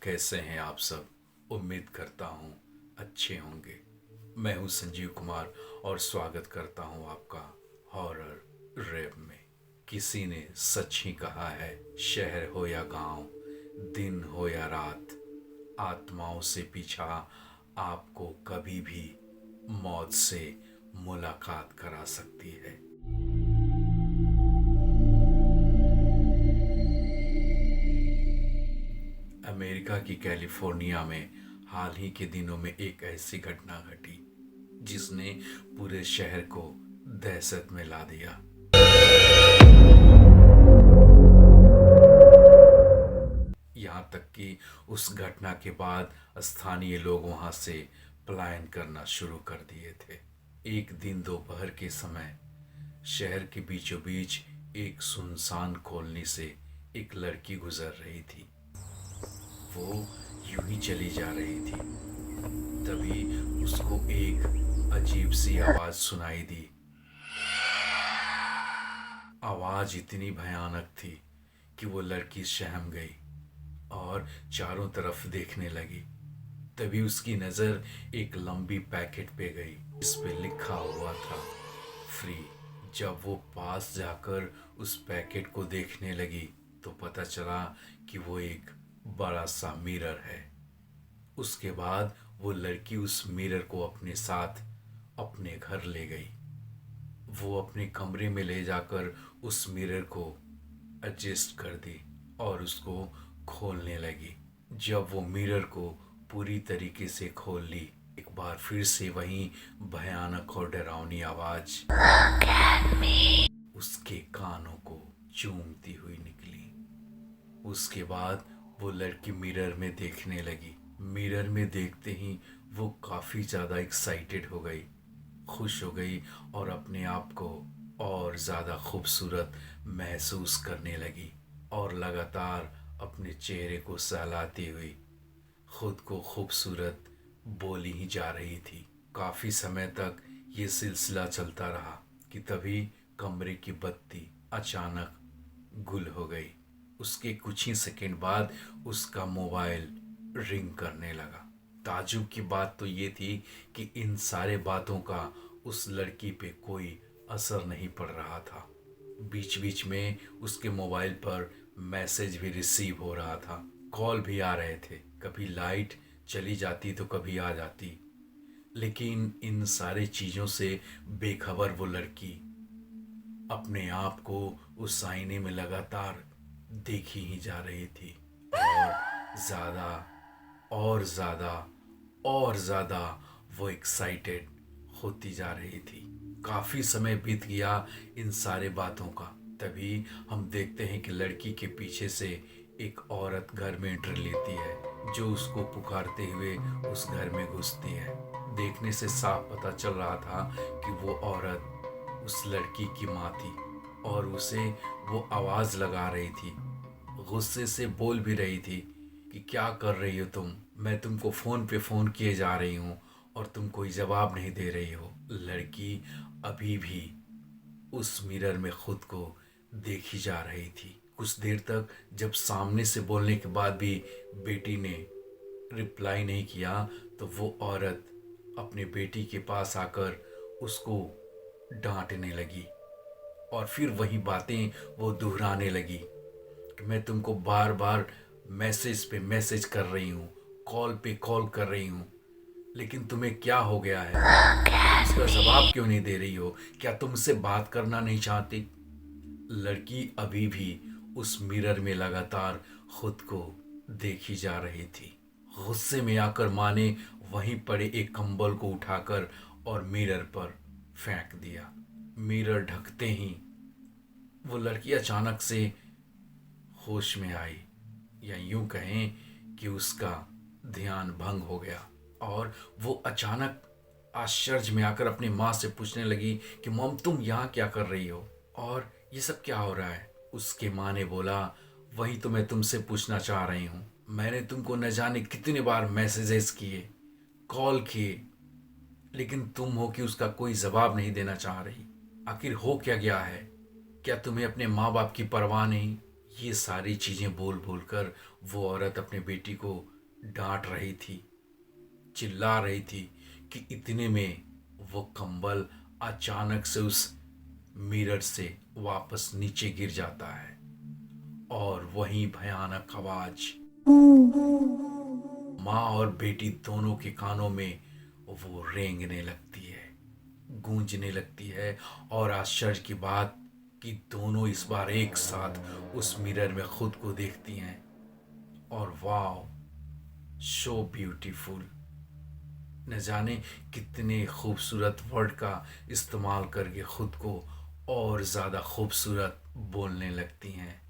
कैसे हैं आप सब। उम्मीद करता हूँ अच्छे होंगे। मैं हूँ संजीव कुमार और स्वागत करता हूँ आपका हॉरर रैप में। किसी ने सच ही कहा है, शहर हो या गांव, दिन हो या रात, आत्माओं से पीछा आपको कभी भी मौत से मुलाकात करा सकती है। अमेरिका की कैलिफोर्निया में हाल ही के दिनों में एक ऐसी घटना घटी जिसने पूरे शहर को दहशत में ला दिया। यहाँ तक कि उस घटना के बाद स्थानीय लोग वहाँ से पलायन करना शुरू कर दिए थे। एक दिन दोपहर के समय शहर के बीचों बीच एक सुनसान कॉलोनी से एक लड़की गुजर रही थी। वो यूं ही चली जा रही थी, तभी उसको एक अजीब सी आवाज सुनाई दी। आवाज इतनी भयानक थी कि वो लड़की सहम गई और चारों तरफ देखने लगी। तभी उसकी नज़र एक लंबी पैकेट पे गई, इस पे लिखा हुआ था फ्री। जब वो पास जाकर उस पैकेट को देखने लगी तो पता चला कि वो एक बड़ा सा मिरर है। उसके बाद वो लड़की उस मिरर को अपने साथ अपने घर ले गई। वो अपने कमरे में ले जाकर उस मिरर को एडजस्ट कर दी और उसको खोलने लगी। जब वो मिरर को पूरी तरीके से खोल ली, एक बार फिर से वही भयानक और डरावनी आवाज उसके कानों को चूमती हुई निकली। उसके बाद वो लड़की मिरर में देखने लगी। मिरर में देखते ही वो काफ़ी ज़्यादा एक्साइटेड हो गई, खुश हो गई और अपने आप को और ज़्यादा खूबसूरत महसूस करने लगी और लगातार अपने चेहरे को सहलाती हुई खुद को खूबसूरत बोली ही जा रही थी। काफ़ी समय तक ये सिलसिला चलता रहा कि तभी कमरे की बत्ती अचानक गुल हो गई। उसके कुछ ही सेकंड बाद उसका मोबाइल रिंग करने लगा। ताज्जुब की बात तो ये थी कि इन सारे बातों का उस लड़की पे कोई असर नहीं पड़ रहा था। बीच बीच में उसके मोबाइल पर मैसेज भी रिसीव हो रहा था, कॉल भी आ रहे थे। कभी लाइट चली जाती तो कभी आ जाती, लेकिन इन सारी चीज़ों से बेखबर वो लड़की अपने आप को उस आईने में लगातार देखी ही जा रही थी और ज़्यादा और ज़्यादा और ज़्यादा वो एक्साइटेड होती जा रही थी। काफ़ी समय बीत गया इन सारे बातों का। तभी हम देखते हैं कि लड़की के पीछे से एक औरत घर में एंट्री लेती है, जो उसको पुकारते हुए उस घर में घुसती है। देखने से साफ पता चल रहा था कि वो औरत उस लड़की की माँ थी और उसे वो आवाज़ लगा रही थी, गुस्से से बोल भी रही थी कि क्या कर रही हो तुम, मैं तुमको फ़ोन पे फ़ोन किए जा रही हूँ और तुम कोई जवाब नहीं दे रही हो। लड़की अभी भी उस मिरर में खुद को देखी जा रही थी। कुछ देर तक जब सामने से बोलने के बाद भी बेटी ने रिप्लाई नहीं किया तो वो औरत अपने बेटी के पास आकर उसको डांटने लगी और फिर वही बातें वो दोहराने लगी कि मैं तुमको बार बार मैसेज पे मैसेज कर रही हूँ, कॉल पे कॉल कर रही हूँ, लेकिन तुम्हें क्या हो गया है? तुम इसका जवाब क्यों नहीं दे रही हो? क्या तुमसे बात करना नहीं चाहती? लड़की अभी भी उस मिरर में लगातार खुद को देखी जा रही थी। गुस्से में आकर माँ ने वहीं पड़े एक कंबल को उठाकर और मिरर पर फेंक दिया। मिरर ढकते ही वो लड़की अचानक से होश में आई, या यूं कहें कि उसका ध्यान भंग हो गया और वो अचानक आश्चर्य में आकर अपनी माँ से पूछने लगी कि मॉम, तुम यहाँ क्या कर रही हो और ये सब क्या हो रहा है? उसके माँ ने बोला, वही तो मैं तुमसे पूछना चाह रही हूँ। मैंने तुमको न जाने कितने बार मैसेजेस किए, कॉल किए, लेकिन तुम हो कि उसका कोई जवाब नहीं देना चाह रही। आखिर हो क्या गया है? क्या तुम्हें अपने माँ बाप की परवाह नहीं? ये सारी चीज़ें बोल बोल कर वो औरत अपने बेटी को डांट रही थी, चिल्ला रही थी कि इतने में वो कंबल अचानक से उस मिरर से वापस नीचे गिर जाता है और वही भयानक आवाज माँ और बेटी दोनों के कानों में वो रेंगने लगती है, गूंजने लगती है। और आश्चर्य की बात कि दोनों इस बार एक साथ उस मिरर में खुद को देखती हैं और वाओ, सो ब्यूटीफुल। न जाने कितने खूबसूरत वर्ड का इस्तेमाल करके खुद को और ज़्यादा खूबसूरत बोलने लगती हैं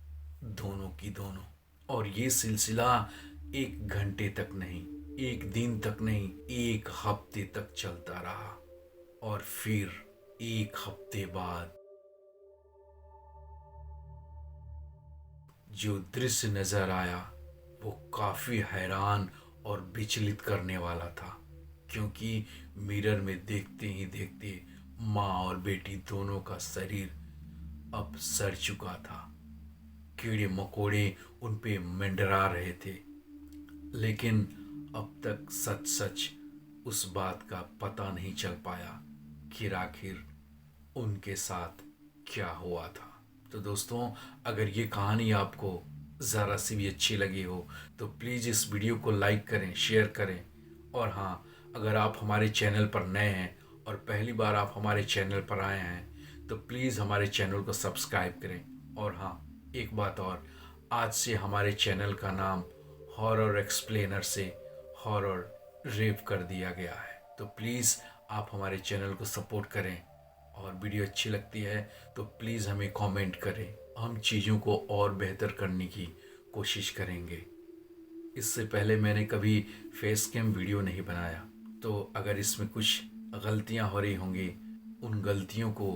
दोनों की दोनों। और ये सिलसिला 1 घंटे तक नहीं, 1 दिन तक नहीं, 1 हफ्ते तक चलता रहा। और फिर 1 हफ्ते बाद जो दृश्य नजर आया वो काफी हैरान और विचलित करने वाला था, क्योंकि मिरर में देखते ही देखते माँ और बेटी दोनों का शरीर अब सड़ चुका था। कीड़े मकोड़े उन पे मंडरा रहे थे, लेकिन अब तक सच सच उस बात का पता नहीं चल पाया कि आखिर उनके साथ क्या हुआ था। तो दोस्तों, अगर ये कहानी आपको ज़रा सी भी अच्छी लगी हो तो प्लीज़ इस वीडियो को लाइक करें, शेयर करें। और हाँ, अगर आप हमारे चैनल पर नए हैं और पहली बार आप हमारे चैनल पर आए हैं तो प्लीज़ हमारे चैनल को सब्सक्राइब करें। और हाँ, एक बात और, आज से हमारे चैनल का नाम हॉरर एक्सप्लेनर से हॉरर रेव कर दिया गया है। तो प्लीज़ आप हमारे चैनल को सपोर्ट करें और वीडियो अच्छी लगती है तो प्लीज़ हमें कमेंट करें। हम चीज़ों को और बेहतर करने की कोशिश करेंगे। इससे पहले मैंने कभी फेस कैम वीडियो नहीं बनाया, तो अगर इसमें कुछ गलतियां हो रही होंगी, उन गलतियों को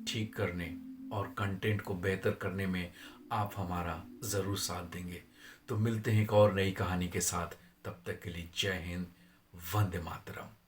ठीक करने और कंटेंट को बेहतर करने में आप हमारा ज़रूर साथ देंगे। तो मिलते हैं एक और नई कहानी के साथ, तब तक के लिए जय हिंद, वंदे मातरम।